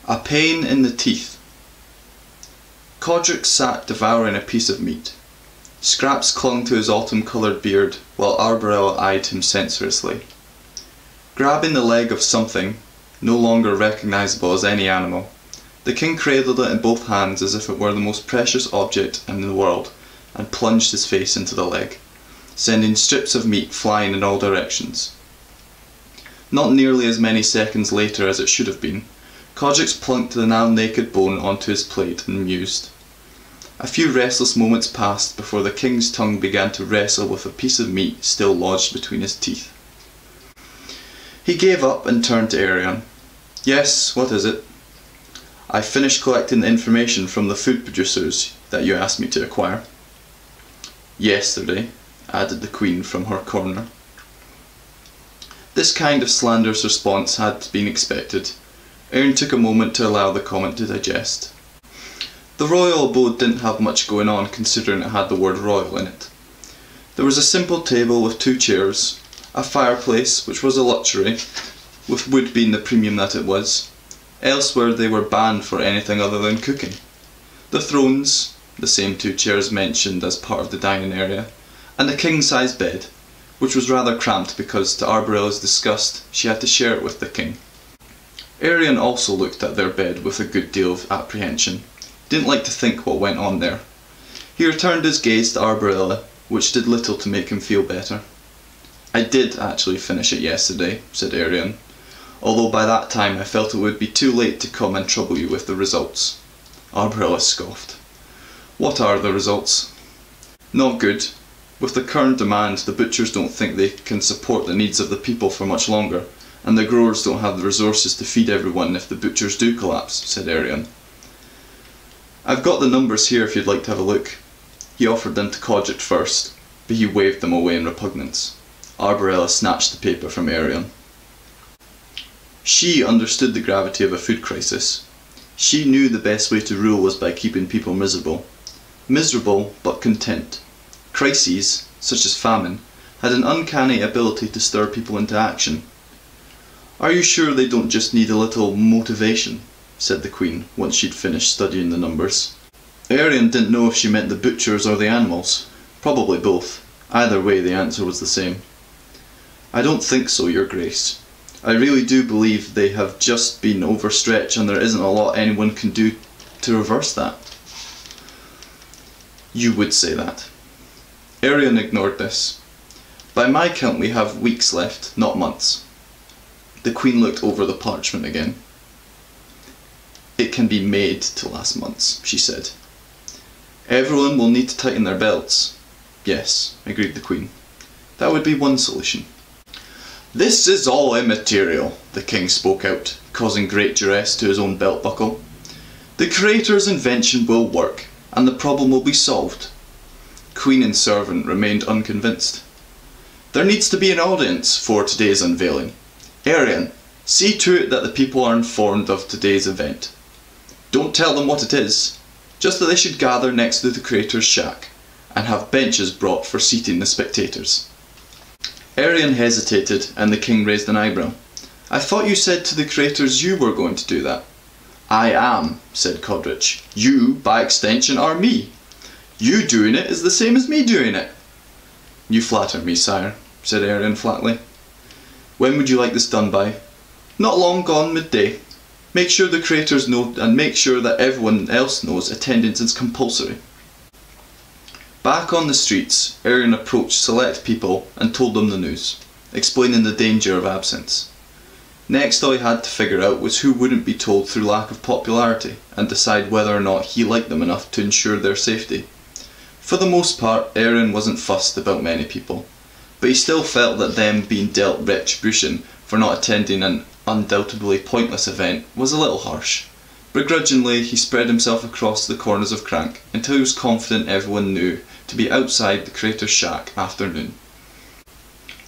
A pain in the teeth. Codric sat devouring a piece of meat. Scraps clung to his autumn-coloured beard, while Arborella eyed him sensoriously. Grabbing the leg of something, no longer recognisable as any animal, the king cradled it in both hands as if it were the most precious object in the world, and plunged his face into the leg, sending strips of meat flying in all directions. Not nearly as many seconds later as it should have been, Codrix plunked the now naked bone onto his plate and mused. A few restless moments passed before the king's tongue began to wrestle with a piece of meat still lodged between his teeth. He gave up and turned to Arion. "Yes, what is it?" "I finished collecting the information from the food producers that you asked me to acquire." "Yesterday," added the Queen from her corner. This kind of slanderous response had been expected. Arion took a moment to allow the comment to digest. The royal abode didn't have much going on considering it had the word royal in it. There was a simple table with 2 chairs, a fireplace which was a luxury, with wood being the premium that it was. Elsewhere they were banned for anything other than cooking. The thrones, the same 2 chairs mentioned as part of the dining area, and a king-size bed, which was rather cramped because, to Arborella's disgust, she had to share it with the king. Arion also looked at their bed with a good deal of apprehension. Didn't like to think what went on there. He returned his gaze to Arborella, which did little to make him feel better. "I did actually finish it yesterday," said Arion, "although by that time I felt it would be too late to come and trouble you with the results." Arborella scoffed. "What are the results?" "Not good. With the current demand, the butchers don't think they can support the needs of the people for much longer, and the growers don't have the resources to feed everyone if the butchers do collapse," said Arion. "I've got the numbers here if you'd like to have a look." He offered them to Codric first, but he waved them away in repugnance. Arborella snatched the paper from Arion. She understood the gravity of a food crisis. She knew the best way to rule was by keeping people miserable. Miserable, but content. Crises, such as famine, had an uncanny ability to stir people into action. "Are you sure they don't just need a little motivation?" said the Queen, once she'd finished studying the numbers. Arion didn't know if she meant the butchers or the animals. Probably both. Either way, the answer was the same. "I don't think so, Your Grace. I really do believe they have just been overstretched and there isn't a lot anyone can do to reverse that." "You would say that." Arion ignored this. "By my count we have weeks left, not months." The Queen looked over the parchment again. "It can be made to last months," she said. "Everyone will need to tighten their belts." "Yes," agreed the Queen. "That would be one solution." "This is all immaterial," the King spoke out, causing great duress to his own belt buckle. "The Creator's invention will work, and the problem will be solved." Queen and servant remained unconvinced. "There needs to be an audience for today's unveiling. Arion, see to it that the people are informed of today's event. Don't tell them what it is, just that they should gather next to the Creator's shack, and have benches brought for seating the spectators." Arion hesitated, and the King raised an eyebrow. "I thought you said to the Creators you were going to do that." "I am," said Codric. "You, by extension, are me. You doing it is the same as me doing it." "You flatter me, sire," said Arion flatly. "When would you like this done by?" "Not long gone midday. Make sure the Creators know, and make sure that everyone else knows attendance is compulsory." Back on the streets, Arion approached select people and told them the news, explaining the danger of absence. Next, all he had to figure out was who wouldn't be told through lack of popularity, and decide whether or not he liked them enough to ensure their safety. For the most part, Arion wasn't fussed about many people, but he still felt that them being dealt retribution for not attending an undoubtedly pointless event was a little harsh. Begrudgingly, he spread himself across the corners of Crank until he was confident everyone knew to be outside the Creator's shack after noon.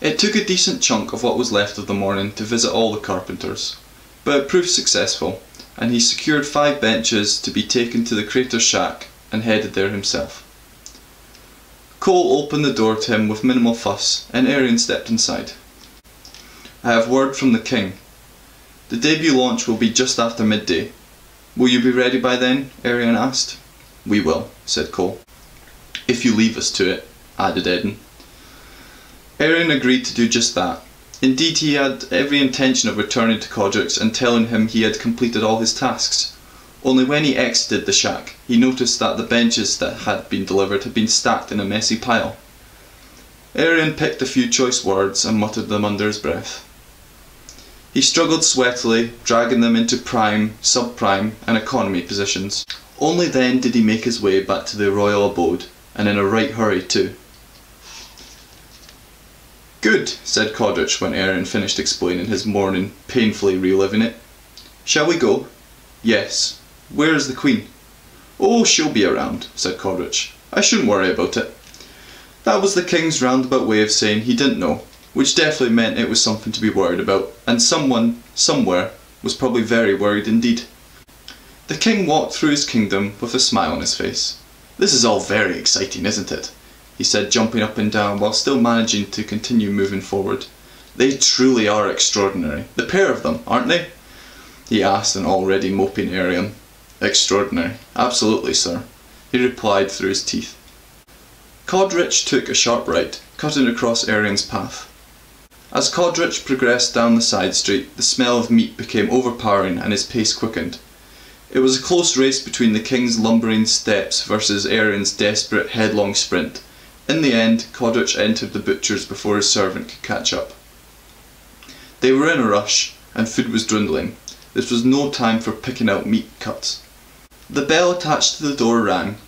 It took a decent chunk of what was left of the morning to visit all the carpenters, but it proved successful, and he secured 5 benches to be taken to the Creator's shack and headed there himself. Cole opened the door to him with minimal fuss, and Arion stepped inside. "I have word from the King. The debut launch will be just after midday, Will you be ready by then? Arian asked. We will, said Cole. If you leave us to it, added Eden. Arian agreed to do just that. Indeed, he had every intention of returning to Codric's and telling him he had completed all his tasks. Only when he exited the shack, he noticed that the benches that had been delivered had been stacked in a messy pile. Arian picked a few choice words and muttered them under his breath. He struggled sweatily, dragging them into prime, subprime and economy positions. Only then did he make his way back to the royal abode, and in a right hurry too. Good, said Codric when Arian finished explaining his morning, painfully reliving it. Shall we go? Yes. Where is the Queen? Oh, she'll be around, said Codric. I shouldn't worry about it. That was the King's roundabout way of saying he didn't know, which definitely meant it was something to be worried about, and someone, somewhere, was probably very worried indeed. The King walked through his kingdom with a smile on his face. This is all very exciting, isn't it? He said, jumping up and down while still managing to continue moving forward. They truly are extraordinary. The pair of them, aren't they? He asked an already moping Arian. Extraordinary. Absolutely, sir, he replied through his teeth. Codric took a sharp right, cutting across Arian's path. As Codric progressed down the side street, the smell of meat became overpowering and his pace quickened. It was a close race between the King's lumbering steps versus Arian's desperate headlong sprint. In the end, Codric entered the butcher's before his servant could catch up. They were in a rush, and food was dwindling. This was no time for picking out meat cuts. The bell attached to the door rang.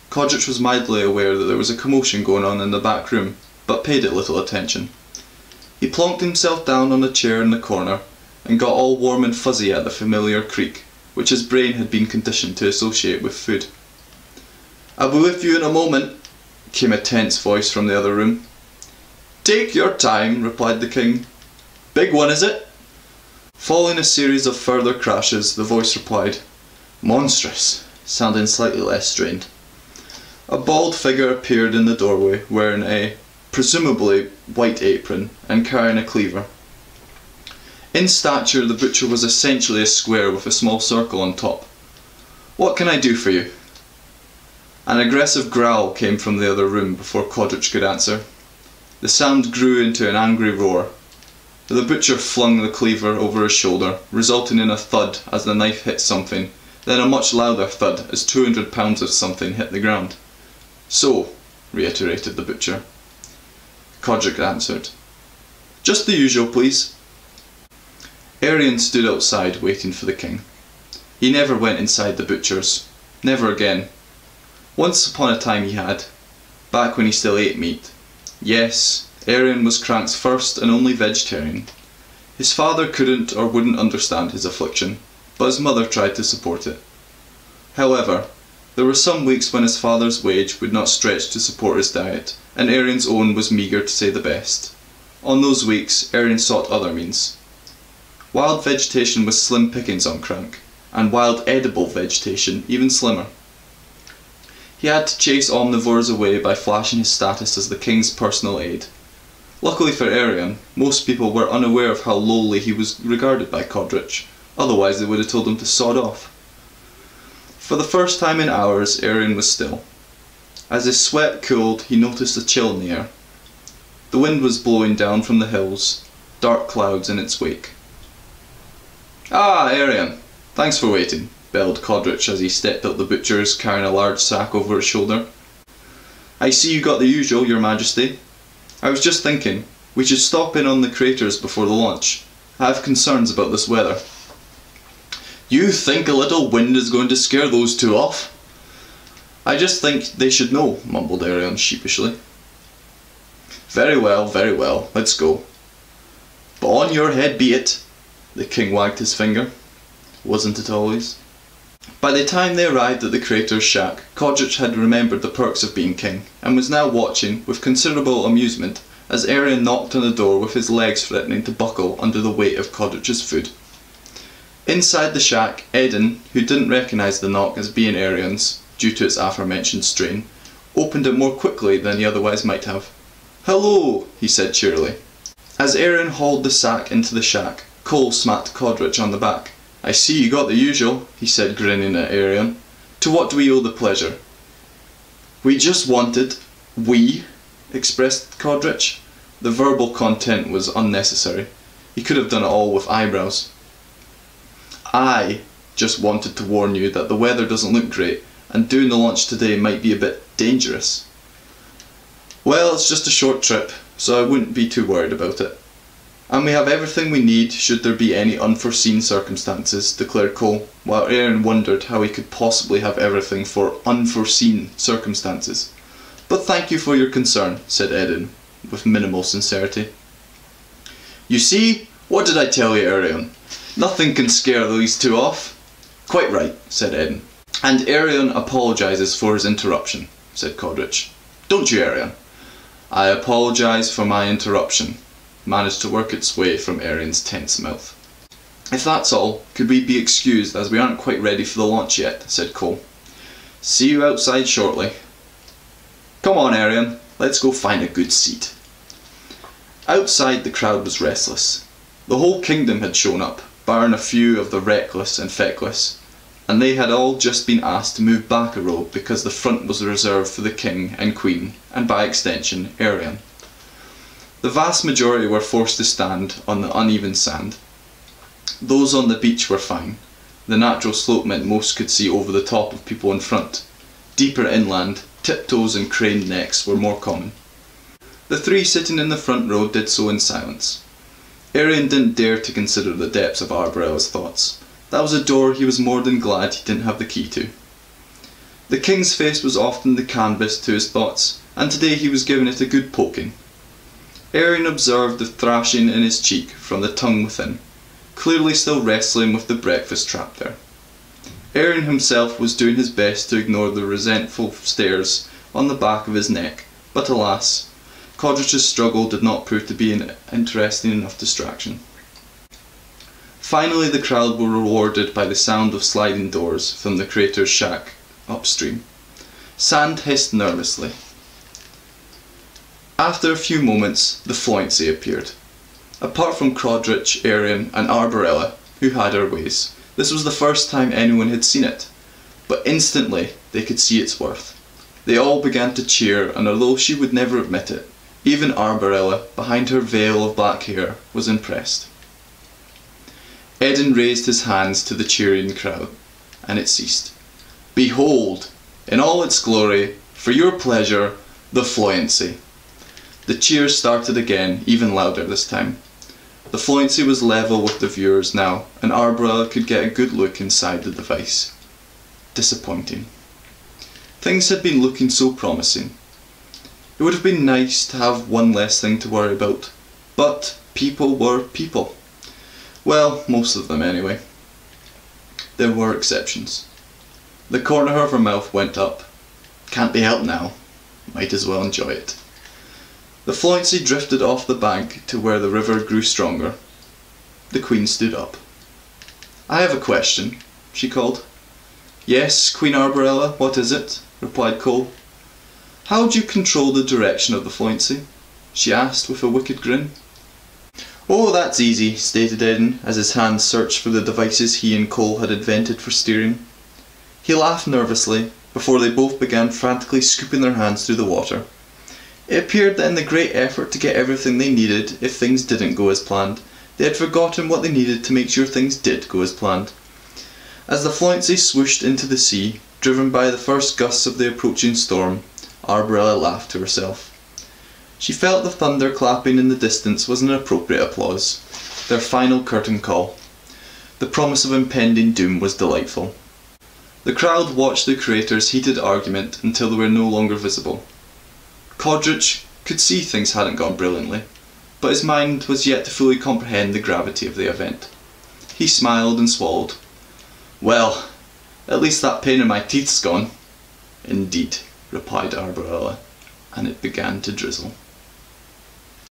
Codric was mildly aware that there was a commotion going on in the back room, but paid it little attention. He plonked himself down on a chair in the corner, and got all warm and fuzzy at the familiar creak, which his brain had been conditioned to associate with food. "I'll be with you in a moment," came a tense voice from the other room. "Take your time," replied the King. "Big one, is it?" Following a series of further crashes, the voice replied, "Monstrous," sounding slightly less strained. A bald figure appeared in the doorway, wearing a, presumably, white apron and carrying a cleaver. In stature, the butcher was essentially a square with a small circle on top. "What can I do for you?" An aggressive growl came from the other room before Codric could answer. The sound grew into an angry roar. The butcher flung the cleaver over his shoulder, resulting in a thud as the knife hit something, then a much louder thud as 200 pounds of something hit the ground. "So," reiterated the butcher. Codric answered, "Just the usual, please." Arian stood outside waiting for the King. He never went inside the butcher's. Never again. Once upon a time he had, back when he still ate meat. Yes, Arian was Crank's first and only vegetarian. His father couldn't or wouldn't understand his affliction, but his mother tried to support it. However, there were some weeks when his father's wage would not stretch to support his diet, and Arian's own was meagre to say the best. On those weeks, Arian sought other means. Wild vegetation was slim pickings on Crank, and wild edible vegetation even slimmer. He had to chase omnivores away by flashing his status as the King's personal aide. Luckily for Arian, most people were unaware of how lowly he was regarded by Codric, otherwise they would have told him to sod off. For the first time in hours, Arian was still. As his sweat cooled, he noticed a chill in the air. The wind was blowing down from the hills, dark clouds in its wake. "Ah, Arian, thanks for waiting," bellowed Codric as he stepped out the butcher's carrying a large sack over his shoulder. "I see you got the usual, your majesty. I was just thinking, we should stop in on the craters before the launch. I have concerns about this weather." "You think a little wind is going to scare those two off?" "I just think they should know," mumbled Arian sheepishly. Very well, let's go." "But on your head be it." The King wagged his finger. Wasn't it always? By the time they arrived at the crater's shack, Codric had remembered the perks of being king, and was now watching, with considerable amusement, as Arian knocked on the door with his legs threatening to buckle under the weight of Codric's food. Inside the shack, Eden, who didn't recognise the knock as being Arian's, due to its aforementioned strain, opened it more quickly than he otherwise might have. "Hello," he said cheerily. As Arian hauled the sack into the shack, Cole smacked Codric on the back, "I see you got the usual," he said, grinning at Arion. "To what do we owe the pleasure?" "We just wanted—" "We?" expressed Codrich. The verbal content was unnecessary. He could have done it all with eyebrows. "I just wanted to warn you that the weather doesn't look great, and doing the launch today might be a bit dangerous." "Well, it's just a short trip, so I wouldn't be too worried about it. And we have everything we need should there be any unforeseen circumstances," declared Cole, while Aaron wondered how he could possibly have everything for unforeseen circumstances. "But thank you for your concern," said Eden, with minimal sincerity. "You see, what did I tell you, Arion? Nothing can scare these two off." "Quite right," said Eden. "And Arion apologises for his interruption," said Codrich. "Don't you, Arion?" "I apologise for my interruption," managed to work its way from Arion's tense mouth. "If that's all, could we be excused as we aren't quite ready for the launch yet," said Cole. "See you outside shortly." "Come on, Arion, let's go find a good seat." Outside, the crowd was restless. The whole kingdom had shown up, barring a few of the reckless and feckless, and they had all just been asked to move back a row because the front was reserved for the king and queen, and by extension, Arion. The vast majority were forced to stand on the uneven sand. Those on the beach were fine. The natural slope meant most could see over the top of people in front. Deeper inland, tiptoes and craned necks were more common. The three sitting in the front row did so in silence. Arion didn't dare to consider the depths of Arbella's thoughts. That was a door he was more than glad he didn't have the key to. The king's face was often the canvas to his thoughts, and today he was giving it a good poking. Arion observed the thrashing in his cheek from the tongue within, clearly still wrestling with the breakfast trap there. Arion himself was doing his best to ignore the resentful stares on the back of his neck, but alas, Codrich's struggle did not prove to be an interesting enough distraction. Finally, the crowd were rewarded by the sound of sliding doors from the creator's shack upstream. Sand hissed nervously. After a few moments, the Floyncy appeared. Apart from Codrich, Arion and Arborella, who had her ways, this was the first time anyone had seen it, but instantly they could see its worth. They all began to cheer, and although she would never admit it, even Arborella, behind her veil of black hair, was impressed. Eden raised his hands to the cheering crowd, and it ceased. "Behold, in all its glory, for your pleasure, the Floyncy." The cheers started again, even louder this time. The Floyncy was level with the viewers now, and Arborella could get a good look inside the device. Disappointing. Things had been looking so promising. It would have been nice to have one less thing to worry about, but people were people. Well, most of them anyway. There were exceptions. The corner of her mouth went up. Can't be helped now. Might as well enjoy it. The Floyncy drifted off the bank to where the river grew stronger. The Queen stood up. "I have a question," she called. "Yes, Queen Arborella, what is it?" replied Cole. "How do you control the direction of the Floyncy?" she asked with a wicked grin. "Oh, that's easy," stated Eden, as his hands searched for the devices he and Cole had invented for steering. He laughed nervously, before they both began frantically scooping their hands through the water. It appeared that in the great effort to get everything they needed if things didn't go as planned, they had forgotten what they needed to make sure things did go as planned. As the Floyncy swooshed into the sea, driven by the first gusts of the approaching storm, Arborella laughed to herself. She felt the thunder clapping in the distance was an appropriate applause, their final curtain call. The promise of impending doom was delightful. The crowd watched the creator's heated argument until they were no longer visible. Codrich could see things hadn't gone brilliantly, but his mind was yet to fully comprehend the gravity of the event. He smiled and swallowed. "Well, at least that pain in my teeth's gone." "Indeed," replied Arborella, and it began to drizzle.